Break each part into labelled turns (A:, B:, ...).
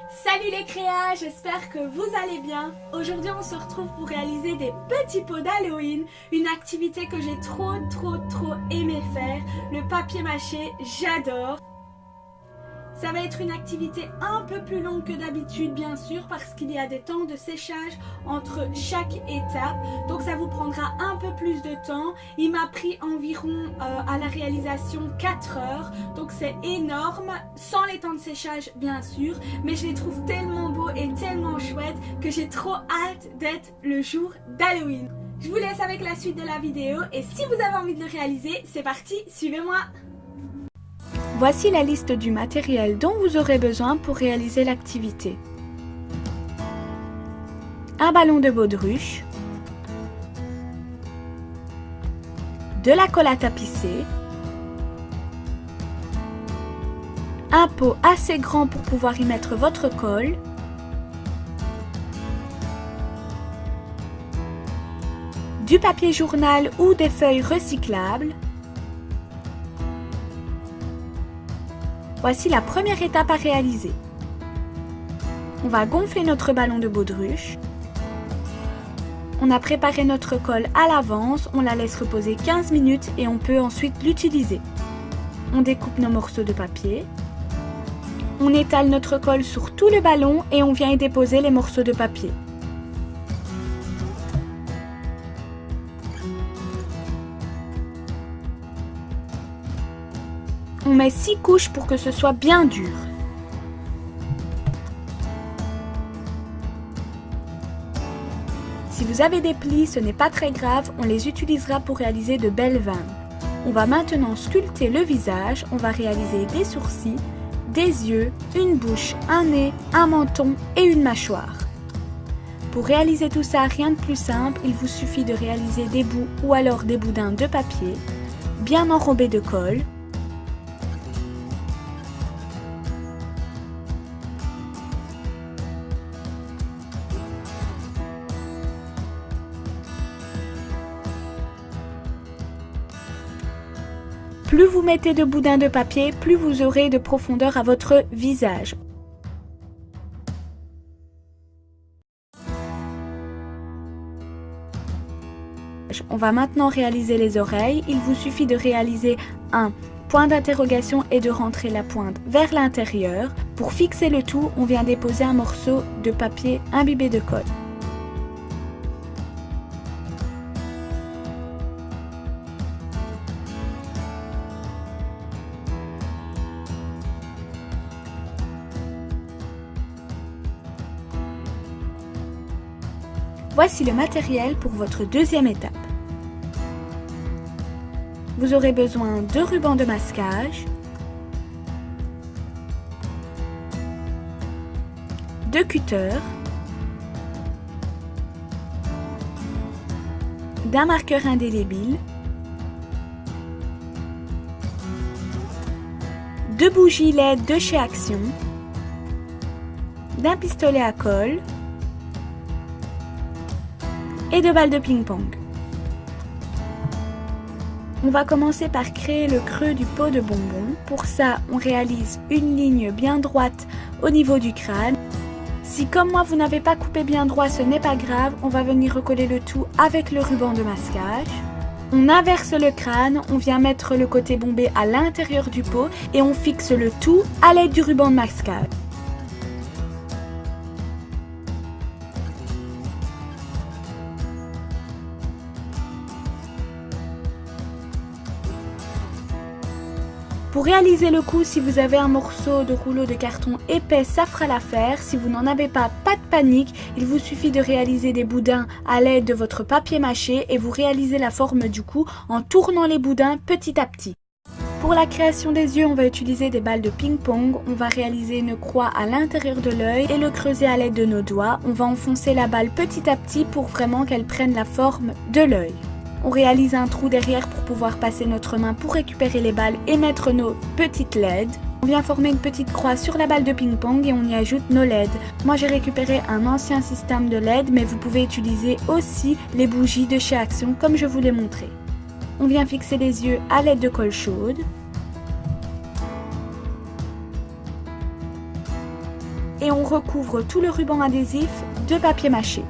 A: Salut les créas, j'espère que vous allez bien. Aujourd'hui on se retrouve pour réaliser des petits pots d'Halloween, une activité que j'ai trop aimé faire. Le papier mâché, j'adore. Ça va être une activité un peu plus longue que d'habitude bien sûr parce qu'il y a des temps de séchage entre chaque étape. Donc ça vous prendra un peu plus de temps. Il m'a pris environ à la réalisation 4 heures. Donc c'est énorme, sans les temps de séchage bien sûr. Mais je les trouve tellement beaux et tellement chouettes que j'ai trop hâte d'être le jour d'Halloween. Je vous laisse avec la suite de la vidéo et si vous avez envie de le réaliser, c'est parti, suivez-moi! Voici la liste du matériel dont vous aurez besoin pour réaliser l'activité. Un ballon de baudruche, de la colle à tapisser, un pot assez grand pour pouvoir y mettre votre colle, du papier journal ou des feuilles recyclables. Voici la première étape à réaliser. On va gonfler notre ballon de baudruche. On a préparé notre colle à l'avance, on la laisse reposer 15 minutes et on peut ensuite l'utiliser. On découpe nos morceaux de papier. On étale notre colle sur tout le ballon et on vient y déposer les morceaux de papier. On met 6 couches pour que ce soit bien dur. Si vous avez des plis, ce n'est pas très grave, on les utilisera pour réaliser de belles vannes. On va maintenant sculpter le visage, on va réaliser des sourcils, des yeux, une bouche, un nez, un menton et une mâchoire. Pour réaliser tout ça, rien de plus simple, il vous suffit de réaliser des bouts ou alors des boudins de papier, bien enrobés de colle. Plus vous mettez de boudins de papier, plus vous aurez de profondeur à votre visage. On va maintenant réaliser les oreilles. Il vous suffit de réaliser un point d'interrogation et de rentrer la pointe vers l'intérieur. Pour fixer le tout, on vient déposer un morceau de papier imbibé de colle. Voici le matériel pour votre deuxième étape. Vous aurez besoin de rubans de masquage, de cutter, d'un marqueur indélébile, de bougies LED de chez Action, d'un pistolet à colle, et de balles de ping-pong. On va commencer par créer le creux du pot de bonbons. Pour ça, on réalise une ligne bien droite au niveau du crâne. Si comme moi vous n'avez pas coupé bien droit, ce n'est pas grave, on va venir recoller le tout avec le ruban de masquage. On inverse le crâne, on vient mettre le côté bombé à l'intérieur du pot et on fixe le tout à l'aide du ruban de masquage. Pour réaliser le coup, si vous avez un morceau de rouleau de carton épais, ça fera l'affaire. Si vous n'en avez pas, pas de panique. Il vous suffit de réaliser des boudins à l'aide de votre papier mâché et vous réalisez la forme du cou en tournant les boudins petit à petit. Pour la création des yeux, on va utiliser des balles de ping-pong. On va réaliser une croix à l'intérieur de l'œil et le creuser à l'aide de nos doigts. On va enfoncer la balle petit à petit pour vraiment qu'elle prenne la forme de l'œil. On réalise un trou derrière pour pouvoir passer notre main pour récupérer les balles et mettre nos petites LED. On vient former une petite croix sur la balle de ping-pong et on y ajoute nos LED. Moi j'ai récupéré un ancien système de LED mais vous pouvez utiliser aussi les bougies de chez Action comme je vous l'ai montré. On vient fixer les yeux à l'aide de colle chaude. et on recouvre tout le ruban adhésif de papier mâché.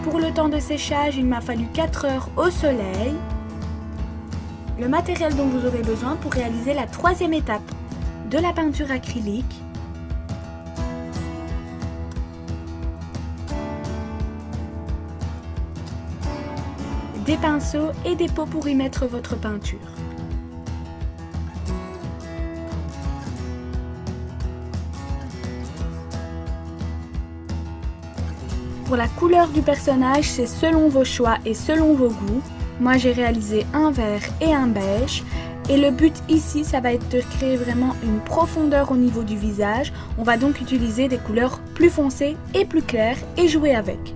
A: Pour le temps de séchage, il m'a fallu 4 heures au soleil. Le matériel dont vous aurez besoin pour réaliser la troisième étape de la peinture acrylique. Des pinceaux et des pots pour y mettre votre peinture. Pour la couleur du personnage, c'est selon vos choix et selon vos goûts. Moi, j'ai réalisé un vert et un beige. Et le but ici, ça va être de créer vraiment une profondeur au niveau du visage. On va donc utiliser des couleurs plus foncées et plus claires et jouer avec.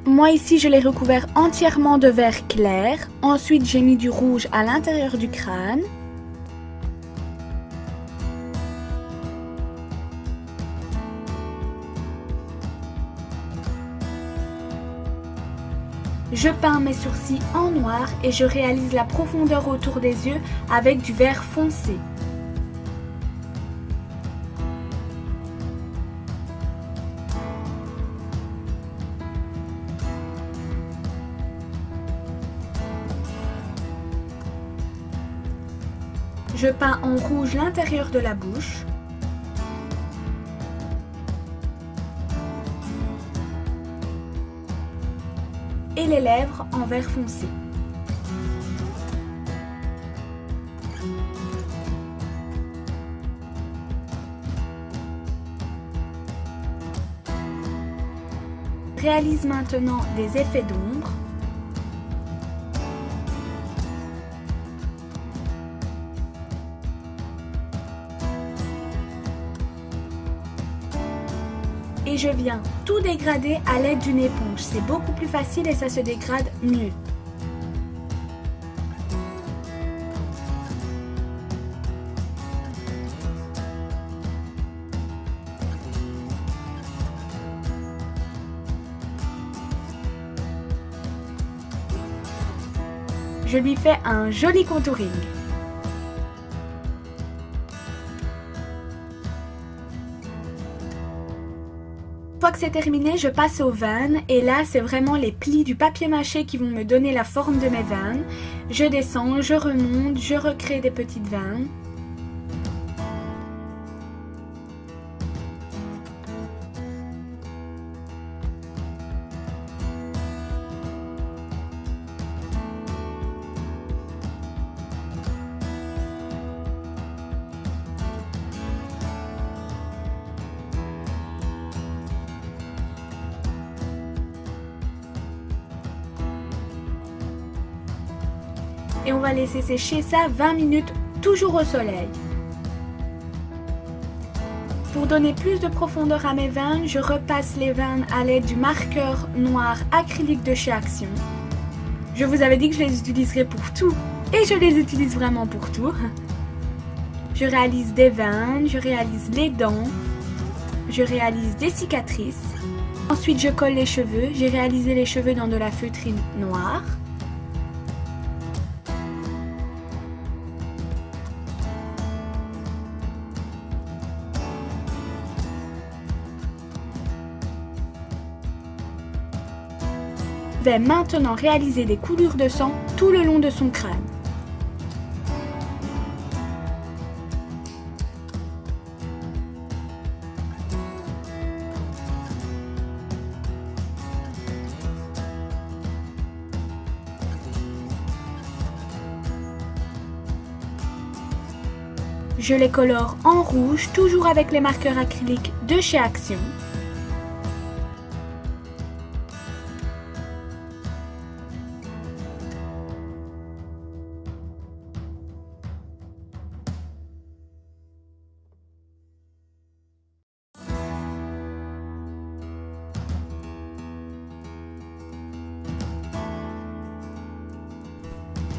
A: Moi ici, je l'ai recouvert entièrement de vert clair. Ensuite, j'ai mis du rouge à l'intérieur du crâne. Je peins mes sourcils en noir et je réalise la profondeur autour des yeux avec du vert foncé. Je peins en rouge l'intérieur de la bouche. Et les lèvres en vert foncé. Réalise maintenant des effets d'ombre. Et je viens tout dégrader à l'aide d'une éponge. C'est beaucoup plus facile et ça se dégrade mieux. Je lui fais un joli contouring. Une fois que c'est terminé, je passe aux vannes et là c'est vraiment les plis du papier mâché qui vont me donner la forme de mes vannes. Je descends, je remonte, je recrée des petites vannes. Et on va laisser sécher ça 20 minutes, toujours au soleil. Pour donner plus de profondeur à mes vannes, je repasse les vannes à l'aide du marqueur noir acrylique de chez Action. Je vous avais dit que je les utiliserais pour tout, et je les utilise vraiment pour tout. Je réalise des vannes, je réalise les dents, je réalise des cicatrices. Ensuite, je colle les cheveux. J'ai réalisé les cheveux dans de la feutrine noire. Je vais maintenant réaliser des coulures de sang tout le long de son crâne. Je les colore en rouge, toujours avec les marqueurs acryliques de chez Action.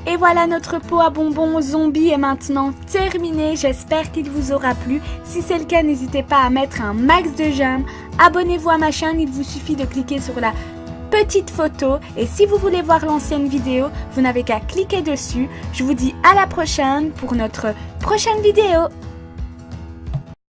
A: Et voilà, notre pot à bonbons zombie est maintenant terminé. J'espère qu'il vous aura plu. Si c'est le cas, n'hésitez pas à mettre un max de j'aime. Abonnez-vous à ma chaîne, il vous suffit de cliquer sur la petite photo. Et si vous voulez voir l'ancienne vidéo, vous n'avez qu'à cliquer dessus. Je vous dis à la prochaine pour notre prochaine vidéo.